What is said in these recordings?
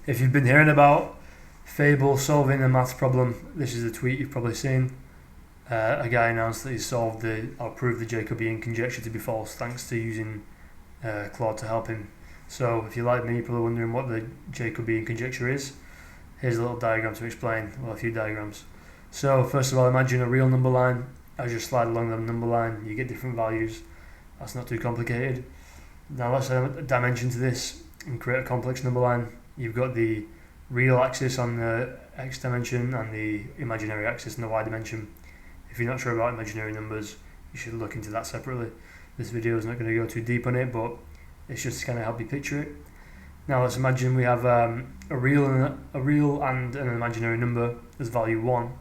If you've been hearing about Fable solving a maths problem, this is a tweet you've probably seen. A guy announced that he solved or proved the Jacobian conjecture to be false thanks to using Claude to help him. So if you're like me, you're probably wondering what the Jacobian conjecture is. Here's a little diagram to explain, well, a few diagrams. So first of all, imagine a real number line. As you slide along the number line, you get different values. That's not too complicated. Now let's add a dimension to this and create a complex number line. You've got the real axis on the x dimension and the imaginary axis on the y dimension. If you're not sure about imaginary numbers, you should look into that separately. This video is not going to go too deep on it, but it's just to kind of help you picture it. Now let's imagine we have a real and an imaginary number as value 1,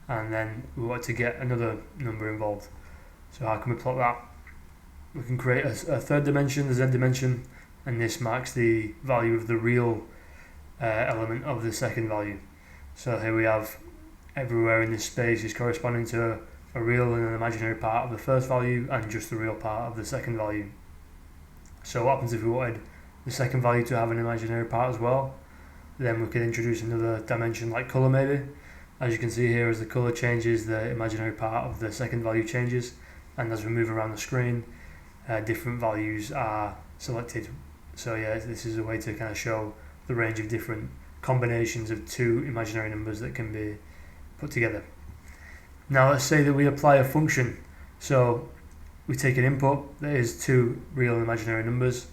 and then we want to get another number involved. So how can we plot that? We can create a third dimension, the z dimension, and this marks the value of the real element of the second value. So here we have everywhere in this space is corresponding to a real and an imaginary part of the first value and just the real part of the second value. So what happens if we wanted the second value to have an imaginary part as well? Then we could introduce another dimension like colour maybe. As you can see here, as the colour changes, the imaginary part of the second value changes, and as we move around the screen, different values are selected. So yeah, this is a way to kind of show the range of different combinations of two imaginary numbers that can be put together. Now let's say that we apply a function. So we take an input that is two real and imaginary numbers,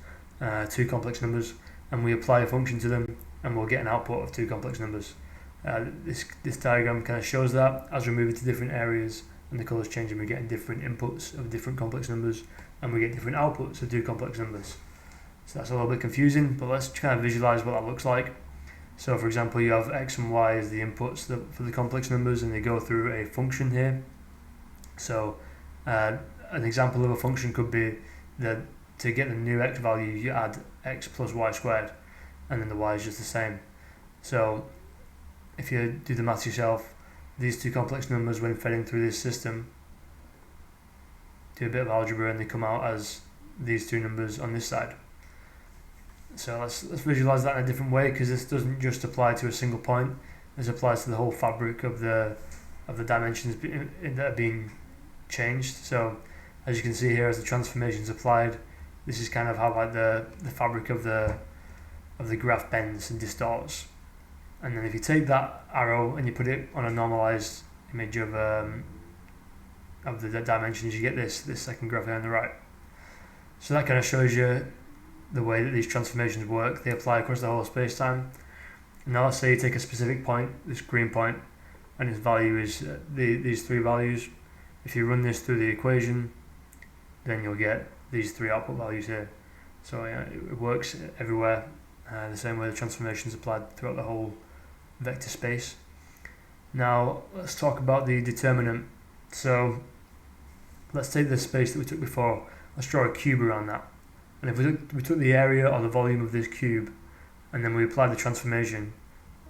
two complex numbers, and we apply a function to them, and we'll get an output of two complex numbers. This diagram kind of shows that as we move into different areas and the colours change, and we're getting different inputs of different complex numbers, and we get different outputs of two complex numbers. So that's a little bit confusing, but let's kind of visualize what that looks like. So for example, you have x and y as the inputs for the complex numbers, and they go through a function here. So an example of a function could be that to get the new x value, you add x plus y squared, and then the y is just the same. So if you do the maths yourself, these two complex numbers, when fed in through this system, do a bit of algebra, and they come out as these two numbers on this side. So let's visualize that in a different way, because this doesn't just apply to a single point. This applies to the whole fabric of the dimensions that are being changed. So as you can see here, as the transformation is applied, this is kind of how like the fabric of the graph bends and distorts. And then if you take that arrow and you put it on a normalized image of the dimensions, you get this second graph here on the right. So that kind of shows you the way that these transformations work. They apply across the whole of space-time. Now let's say you take a specific point, this green point, and its value is these three values. If you run this through the equation, then you'll get these three output values here. So yeah, it works everywhere, the same way the transformation is applied throughout the whole vector space. Now let's talk about the determinant. So let's take the space that we took before. Let's draw a cube around that. And if we took the area or the volume of this cube, and then we applied the transformation,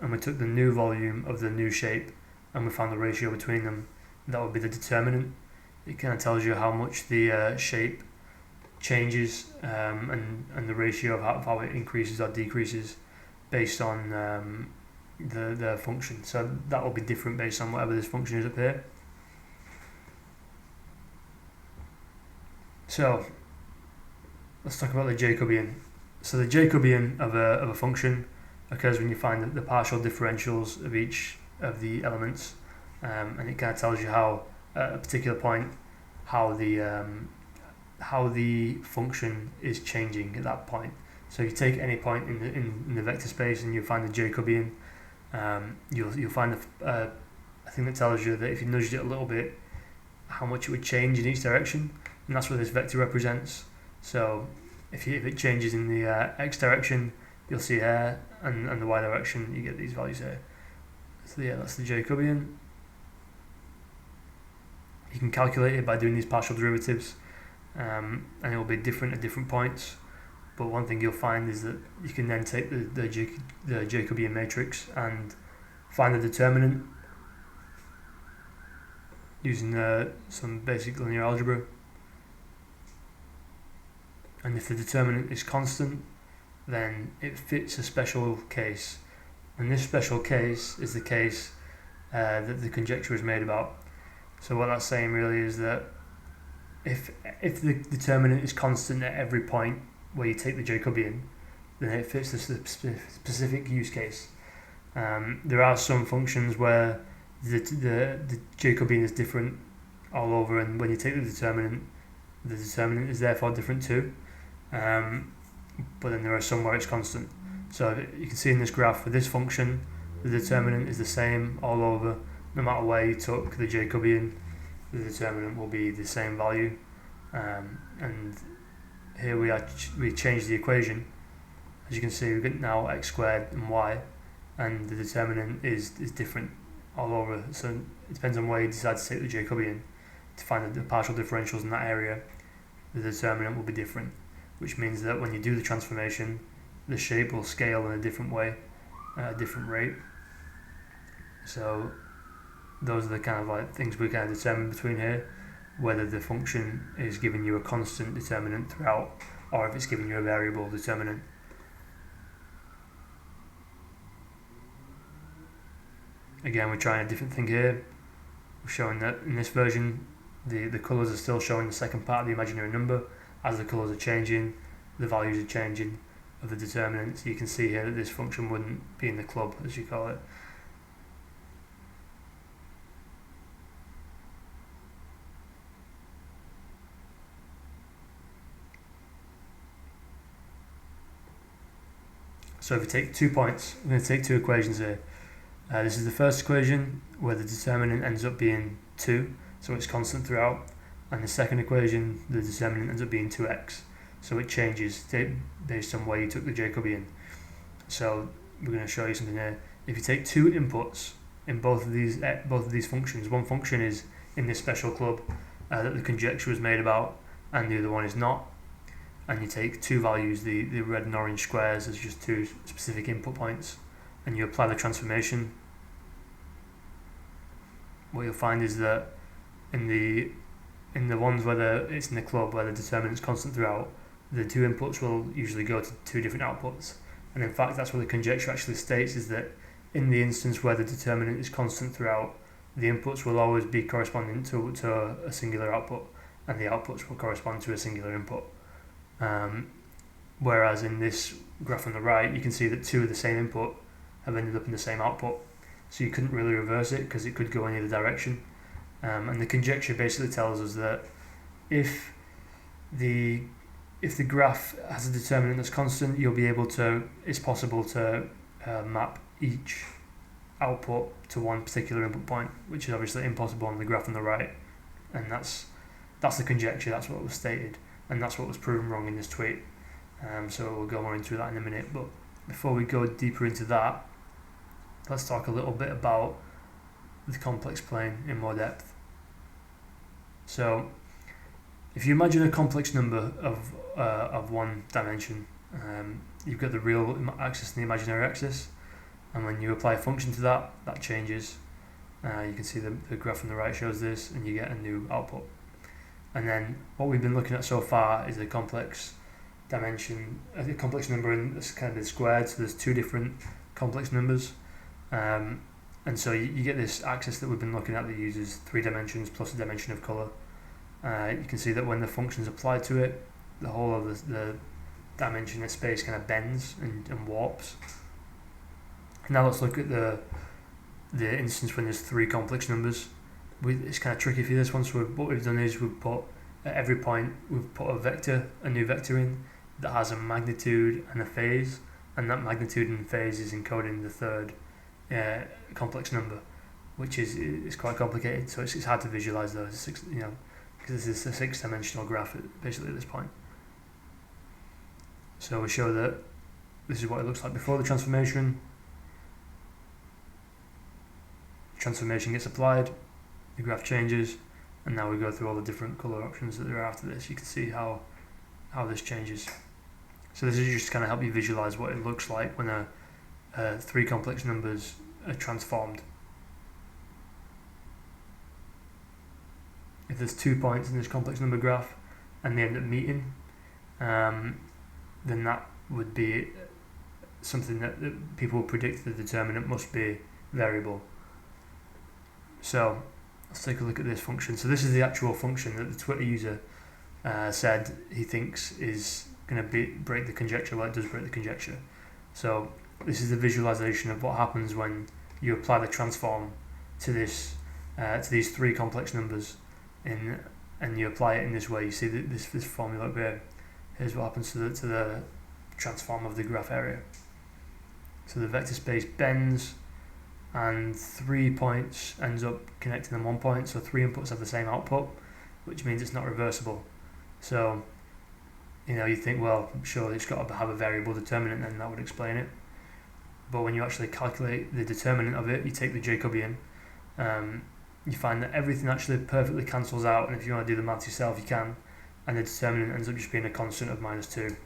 and we took the new volume of the new shape, and we found the ratio between them, that would be the determinant. It kind of tells you how much the shape changes, and the ratio of how it increases or decreases based on the function. So that will be different based on whatever this function is up here. So let's talk about the Jacobian. So the Jacobian of a function occurs when you find the partial differentials of each of the elements, and it kind of tells you how at a particular point how the function is changing at that point. So if you take any point in the vector space and you find the Jacobian, you'll find a thing that tells you that if you nudged it a little bit, how much it would change in each direction, and that's what this vector represents. So if it changes in the x direction, you'll see here, and the y direction, you get these values here. So yeah, that's the Jacobian. You can calculate it by doing these partial derivatives, and it will be different at different points. But one thing you'll find is that you can then take the Jacobian matrix and find the determinant using some basic linear algebra. And if the determinant is constant, then it fits a special case And this special case is the case that the conjecture is made about. So what that's saying really is that if the determinant is constant at every point where you take the Jacobian, then it fits this specific use case. There are some functions where the Jacobian is different all over, and when you take the determinant is therefore different too. But then there are some where it's constant. So you can see in this graph for this function, the determinant is the same all over. No matter where you took the Jacobian, the determinant will be the same value. And here we change the equation. As you can see, we get now x squared and y, and the determinant is different all over. So it depends on where you decide to take the Jacobian to find the partial differentials in that area. The determinant will be different, which means that when you do the transformation, the shape will scale in a different way, at a different rate. So those are the kind of like things we kind of determine between here, whether the function is giving you a constant determinant throughout, or if it's giving you a variable determinant. Again, we're trying a different thing here. We're showing that in this version, the colours are still showing the second part of the imaginary number. As the colours are changing, the values are changing of the determinant. So you can see here that this function wouldn't be in the club, as you call it. So if we take 2 points, we're going to take two equations here. This is the first equation where the determinant ends up being 2, so it's constant throughout. And the second equation, the determinant ends up being 2x, so it changes based on where you took the Jacobian. So we're going to show you something here. If you take two inputs in both of these functions, one function is in this special club that the conjecture was made about, and the other one is not, and you take two values, the red and orange squares as just two specific input points, and you apply the transformation, what you'll find is that in the ones where it's in the club where the determinant is constant throughout, the two inputs will usually go to two different outputs. And in fact, that's what the conjecture actually states, is that in the instance where the determinant is constant throughout, the inputs will always be corresponding to a singular output, and the outputs will correspond to a singular input. Whereas in this graph on the right, you can see that two of the same input have ended up in the same output. So you couldn't really reverse it because it could go in either direction. And the conjecture basically tells us that if the graph has a determinant that's constant, it's possible to map each output to one particular input point, which is obviously impossible on the graph on the right. And that's the conjecture, that's what was stated, and that's what was proven wrong in this tweet. So we'll go more into that in a minute, but before we go deeper into that, let's talk a little bit about the complex plane in more depth. So if you imagine a complex number of one dimension, you've got the real axis and the imaginary axis, and when you apply a function to that changes. You can see the graph on the right shows this, and you get a new output. And then what we've been looking at so far is a complex dimension, a complex number in this kind of squared, so there's two different complex numbers. And so you get this axis that we've been looking at that uses 3 dimensions plus a dimension of colour. You can see that when the function's applied to it, the whole of the dimension of space kind of bends and warps. Now let's look at the instance when there's 3 complex numbers. It's kind of tricky for this one, so what we've done is we've put at every point we've put a new vector in that has a magnitude and a phase, and that magnitude and phase is encoded in the third complex number, which is quite complicated. So it's hard to visualize those, because this is a 6-dimensional graph basically at this point. So we show that this is what it looks like before the transformation. Transformation gets applied, the graph changes, and now we go through all the different color options that there are after this. You can see how this changes. So this is just to kind of help you visualize what it looks like when 3 complex numbers are transformed. If there's 2 points in this complex number graph and they end up meeting, then that would be something that people predict the determinant must be variable. So let's take a look at this function. So this is the actual function that the Twitter user said he thinks is going to break the conjecture. Well, it does break the conjecture. So this is the visualization of what happens when you apply the transform to this to these three complex numbers and you apply it in this way. You see this formula up here. Here's what happens to the transform of the graph area. So the vector space bends, and 3 points ends up connecting in 1 point. So 3 inputs have the same output, which means it's not reversible. So you think, well, surely it's got to have a variable determinant, and that would explain it. But when you actually calculate the determinant of it, you take the Jacobian, you find that everything actually perfectly cancels out, and if you want to do the maths yourself, you can, and the determinant ends up just being a constant of -2.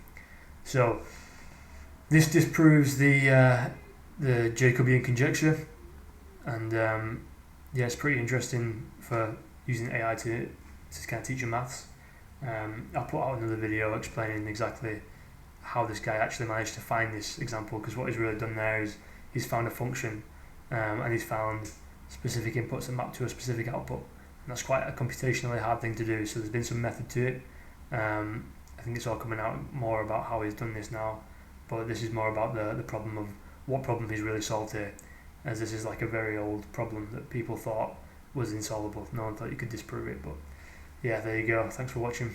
So this disproves the Jacobian conjecture, and it's pretty interesting for using AI to kind of teach you maths. I'll put out another video explaining exactly how this guy actually managed to find this example, because what he's really done there is he's found a function and he's found specific inputs that map to a specific output, and that's quite a computationally hard thing to do, so there's been some method to it. I think it's all coming out more about how he's done this now, but this is more about the problem of what problem he's really solved here, as this is like a very old problem that people thought was insolvable. No one thought you could disprove it, but yeah, there you go. Thanks for watching.